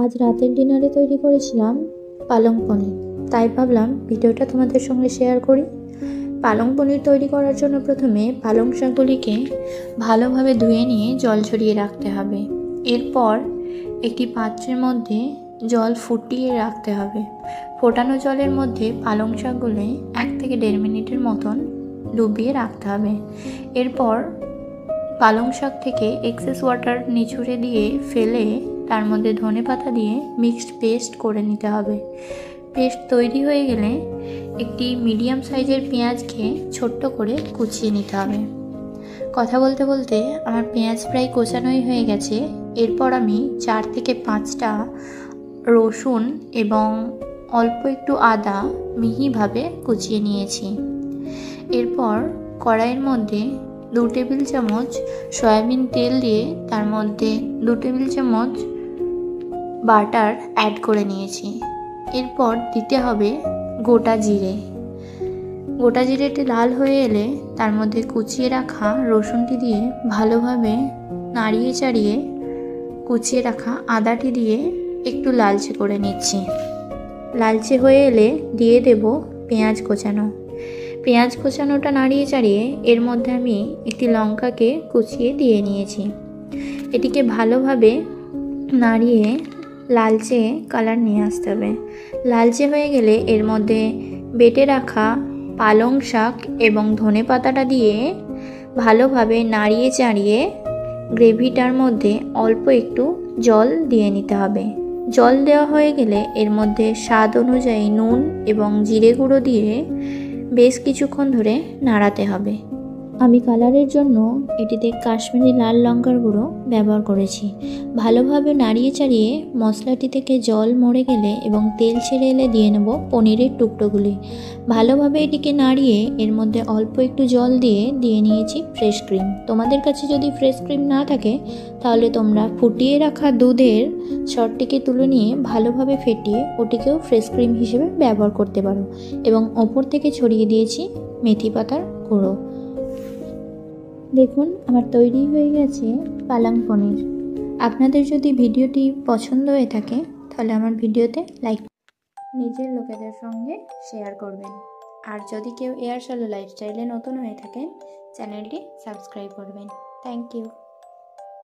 আজ রাতের ডিনারে তৈরি করেছিলাম পালং পনির, তাই ভাবলাম ভিডিওটা তোমাদের সঙ্গে শেয়ার করি। পালং পনির তৈরি করার জন্য প্রথমে পালং শাকগুলিকে ভালোভাবে ধুয়ে নিয়ে জল ঝরিয়ে রাখতে হবে। এরপর একটি পাত্রের মধ্যে জল ফুটিয়ে রাখতে হবে। ফোটানো জলের মধ্যে পালং শাকগুলি 1 থেকে 1.5 মিনিটের মতন ডুবিয়ে রাখতে হবে। এরপর পালং শাক থেকে এক্সেস ওয়াটার নিচুড়ে দিয়ে ফেলে তার মধ্যে ধনেপাতা দিয়ে মিক্সড পেস্ট করে নিতে হবে। পেস্ট তৈরি হয়ে গেলে একটি মিডিয়াম সাইজের পেঁয়াজকে ছোট্ট করে কুচিয়ে নিতে হবে। কথা বলতে বলতে আমার পেঁয়াজ প্রায় কোচানোই হয়ে গেছে। এরপর আমি 4 থেকে 5টা রসুন এবং অল্প একটু আদা মিহিভাবে কুচিয়ে নিয়েছি। এরপর কড়াইয়ের মধ্যে 2 টেবিল চামচ সয়াবিন তেল দিয়ে তার মধ্যে 2 টেবিল চামচ বাটার অ্যাড করে নিয়েছি। এরপর দিতে হবে গোটা জিরে। গোটা জিরেটি লাল হয়ে এলে তার মধ্যে কুচিয়ে রাখা রসুনটি দিয়ে ভালোভাবে নাড়িয়ে চাড়িয়ে কুচিয়ে রাখা আদাটি দিয়ে একটু লালচে করে নিচ্ছি। লালচে হয়ে এলে দিয়ে দেব পেঁয়াজ কোচানো। পেঁয়াজ কোচানোটা নাড়িয়ে চাড়িয়ে এর মধ্যে আমি একটি লঙ্কাকে কুচিয়ে দিয়ে নিয়েছি। এটিকে ভালোভাবে নাড়িয়ে লালচে কালার নিয়ে আসতে হবে। লালচে হয়ে গেলে এর মধ্যে বেটে রাখা পালং শাক এবং ধনেপাতাটা দিয়ে ভালোভাবে নাড়িয়ে চাড়িয়ে গ্রেভিটার মধ্যে অল্প একটু জল দিয়ে নিতে হবে। জল দেওয়া হয়ে গেলে এর মধ্যে স্বাদ অনুযায়ী নুন এবং জিরে গুঁড়ো দিয়ে বেশ কিছুক্ষণ ধরে নাড়াতে হবে। আমি কালারের জন্য এটিতে কাশ্মীরি লাল লঙ্কার গুঁড়ো ব্যবহার করেছি। ভালোভাবে নাড়িয়ে চাড়িয়ে মশলাটি থেকে জল মরে গেলে এবং তেল ছেড়ে এলে দিয়ে নেব পনিরের টুকরোগুলি। ভালোভাবে এটিকে নাড়িয়ে এর মধ্যে অল্প একটু জল দিয়ে নিয়েছি ফ্রেশ ক্রিম। তোমাদের কাছে যদি ফ্রেশ ক্রিম না থাকে তাহলে তোমরা ফুটিয়ে রাখা দুধের সরটিকে তুলে নিয়ে ভালোভাবে ফেটিয়ে ওটিকেও ফ্রেশ ক্রিম হিসেবে ব্যবহার করতে পারো। এবং ওপর থেকে ছড়িয়ে দিয়েছি মেথি পাতার গুঁড়ো। দেখুন আমার তৈরি হয়ে গেছে পালং পনির। আপনাদের যদি ভিডিওটি পছন্দ হয়ে থাকে তাহলে আমার ভিডিওতে লাইক, নিজের লোকেদের সঙ্গে শেয়ার করবেন। আর যদি কেউ এয়ার শ্যালো লাইফস্টাইলে নতুন হয়ে থাকেন চ্যানেলটি সাবস্ক্রাইব করবেন। Thank you.